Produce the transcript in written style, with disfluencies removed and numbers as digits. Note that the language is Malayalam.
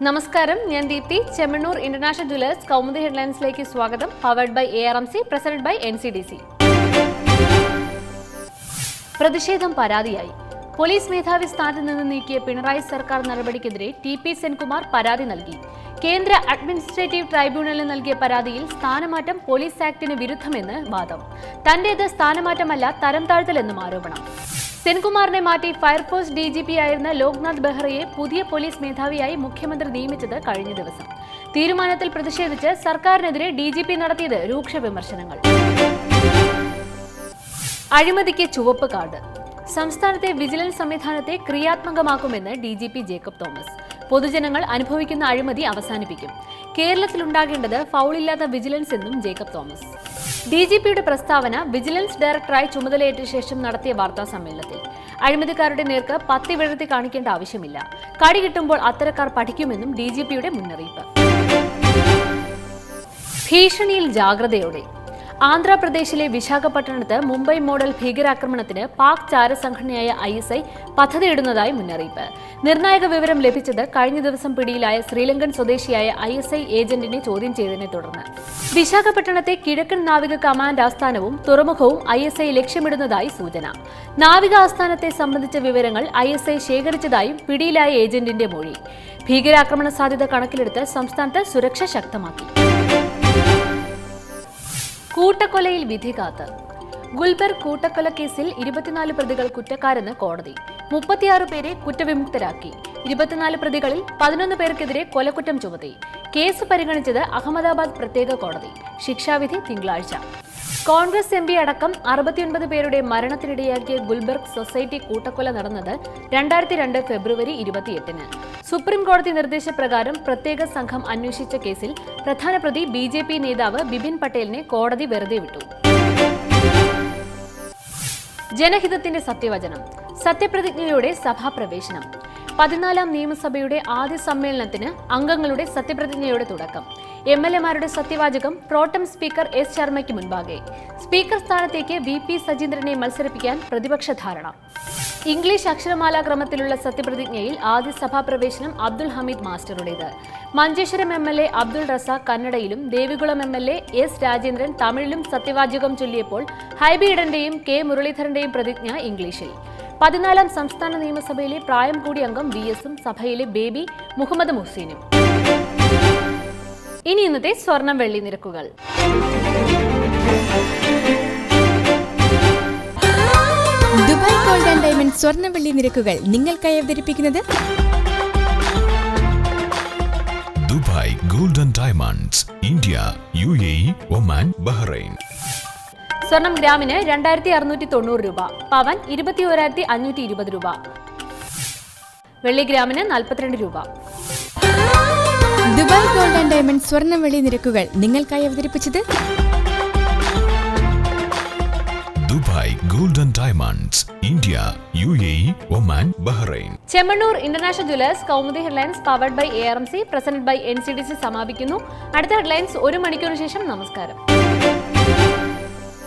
നമസ്കാരം, ഞാൻ ദീപ്തി. ചെമ്മണ്ണൂർ ഇന്റർനാഷണൽ ജ്വല്ലേഴ്സ് കൗമുദി ഹെഡ്ലൈൻസിലേക്ക് സ്വാഗതം. Powered by ARMC, presented by NCDC. പ്രതിഷേധം പരാതിയായി. പോലീസ് മേധാവി സ്ഥാനത്ത് നിന്ന് നീക്കിയ പിണറായി സർക്കാർ നടപടിക്കെതിരെ TP സെൻകുമാർ പരാതി നൽകി. കേന്ദ്ര അഡ്മിനിസ്ട്രേറ്റീവ് ട്രൈബ്യൂണലിന് നൽകിയ പരാതിയിൽ സ്ഥാനമാറ്റം പോലീസ് ആക്ടിന് വിരുദ്ധമെന്ന് വാദം. തന്റേത് സ്ഥാനമാറ്റമല്ല, തരം താഴ്ത്തലെന്നും ആരോപണം. സെൻകുമാറിനെ മാറ്റി ഫയർഫോഴ്സ് DGP ആയിരുന്ന ലോക്നാഥ് ബെഹ്റയെ പുതിയ പോലീസ് മേധാവിയായി മുഖ്യമന്ത്രി നിയമിച്ചത് കഴിഞ്ഞ ദിവസം. തീരുമാനത്തിൽ പ്രതിഷേധിച്ച് സർക്കാരിനെതിരെ DGP നടത്തിയത് രൂക്ഷ വിമർശനങ്ങൾ. അഴിമതിക്ക് ചുവപ്പ് കാർഡ്. സംസ്ഥാനത്തെ വിജിലൻസ് സംവിധാനത്തെ ക്രിയാത്മകമാക്കുമെന്ന് DGP ജേക്കബ് തോമസ്. പൊതുജനങ്ങൾ അനുഭവിക്കുന്ന അഴിമതി അവസാനിപ്പിക്കും. കേരളത്തിലുണ്ടാകേണ്ടത് ഫൗളില്ലാത്ത വിജിലൻസ് എന്നും ജേക്കബ് തോമസ്. DGPയുടെ പ്രസ്താവന വിജിലൻസ് ഡയറക്ടറായി ചുമതലയേറ്റ ശേഷം നടത്തിയ വാർത്താ സമ്മേളനത്തിൽ. അഴിമതിക്കാരുടെ നേർക്ക് പത്തി വിടർത്തി കാണിക്കേണ്ട ആവശ്യമില്ല. കടി കിട്ടുമ്പോൾ അത്തരക്കാർ പഠിക്കുമെന്നും DGPയുടെ മുന്നറിയിപ്പ്. ഭീഷണിയിൽ ജാഗ്രതയോടെ. ആന്ധ്രാപ്രദേശിലെ വിശാഖപട്ടണത്ത് മുംബൈ മോഡൽ ഭീകരാക്രമണത്തിന് പാക് ചാരസംഘടനയായ ISI പദ്ധതിയിടുന്നതായി മുന്നറിയിപ്പ്. നിർണായക വിവരം ലഭിച്ചത് കഴിഞ്ഞ ദിവസം പിടിയിലായ ശ്രീലങ്കൻ സ്വദേശിയായ ISI ഏജന്റിനെ ചോദ്യം ചെയ്തതിനെ തുടർന്ന്. വിശാഖപട്ടണത്തെ കിഴക്കൻ നാവിക കമാൻഡ് ആസ്ഥാനവും തുറമുഖവും ISI ലക്ഷ്യമിടുന്നതായി സൂചന. നാവിക ആസ്ഥാനത്തെ സംബന്ധിച്ച വിവരങ്ങൾ ISI ശേഖരിച്ചതായും പിടിയിലായ ഏജന്റിന്റെ മൊഴി. ഭീകരാക്രമണ സാധ്യത കണക്കിലെടുത്ത് സംസ്ഥാനത്ത് സുരക്ഷ ശക്തമാക്കി. കൂട്ടക്കൊലയിൽ വിധി കാത്ത്. ഗുൽബർഗ് കൂട്ടക്കൊല കേസിൽ 24 പ്രതികൾ കുറ്റക്കാരെന്ന് കോടതി. 36 പേരെ കുറ്റവിമുക്തരാക്കി. 24 പ്രതികളിൽ 11 പേർക്കെതിരെ കൊലക്കുറ്റം ചുമത്തി. കേസ് പരിഗണിച്ചത് അഹമ്മദാബാദ് പ്രത്യേക കോടതി. ശിക്ഷാവിധി തിങ്കളാഴ്ച. കോൺഗ്രസ് MP അടക്കം 69 പേരുടെ മരണത്തിനിടയാക്കിയ ഗുൽബർഗ് സൊസൈറ്റി കൂട്ടക്കൊല നടന്നത് 2002 ഫെബ്രുവരി 28-ന്. സുപ്രീം കോടതി നിർദ്ദേശപ്രകാരം പ്രത്യേക സംഘം അന്വേഷിച്ച കേസിൽ പ്രധാന പ്രതി BJP നേതാവ് ബിപിൻ പട്ടേലിനെ കോടതി വെറുതെ വിട്ടു. ജനഹിതത്തിന്റെ സത്യവചനം. സത്യപ്രതിജ്ഞയോടെ സഭാപ്രവേശനം. 14ാം നിയമസഭയുടെ ആദ്യ സമ്മേളനത്തിന് അംഗങ്ങളുടെ സത്യപ്രതിജ്ഞയോടെ തുടക്കം. MLA മാരുടെ സത്യവാചകം പ്രോട്ടം സ്പീക്കർ S ശർമ്മയ്ക്ക് മുൻപാകെ. സ്പീക്കർ സ്ഥാനത്തേക്ക് VP സജീന്ദ്രനെ മത്സരിപ്പിക്കാൻ പ്രതിപക്ഷ ധാരണ. ഇംഗ്ലീഷ് അക്ഷരമാലാക്രമത്തിലുള്ള സത്യപ്രതിജ്ഞയിൽ ആദ്യ സഭാപ്രവേശനം Abdul Hameed മാസ്റ്ററുടേത്. Manjeshwaram MLA Abdul Razak കന്നഡയിലും Devikulam MLA S Rajendran തമിഴിലും സത്യവാചകം ചൊല്ലിയപ്പോൾ ഹൈബി ഈഡന്റെയും K മുരളീധരന്റെയും പ്രതിജ്ഞ ഇംഗ്ലീഷിൽ. 14ാം സംസ്ഥാന നിയമസഭയിലെ പ്രായം കൂടിയ അംഗം VS-ഉം സഭയിലെ ബേബി മുഹമ്മദ് മുഹ്സീനും. ഇനി ഇന്നത്തെ സ്വർണം വെള്ളി നിരക്കുകൾ. ദുബായ് ഗോൾഡ് ആൻഡ് ഡയമണ്ട് സ്വർണ്ണ വെള്ളി നിരക്കുകൾ നിങ്ങൾക്കായി അവതരിപ്പിക്കുന്നത് Dubai gold and diamonds, India, UAE, Oman, Bahrain. സ്വർണം ഗ്രാമിന് 2690 രൂപ. പവൻ 21,520 രൂപ. വെള്ളി ഗ്രാമിന് 42 രൂപ. ദുബായ് ഗോൾഡ് ആൻഡ് ഡയമണ്ട് സ്വർണ്ണ വെള്ളി നിരക്കുകൾ നിങ്ങൾക്കായി അവതരിപ്പിച്ചത് Dubai gold and diamonds, India, UAE, Oman, Bahrain. Chemmanur international jewellers Kaumudi headlines powered by ARMC, presented by NCDC സമാപിക്കുന്നു. അടുത്ത ഹെഡ്ലൈൻസ് 1 മണിക്കൂറിന് ശേഷം. നമസ്കാരം.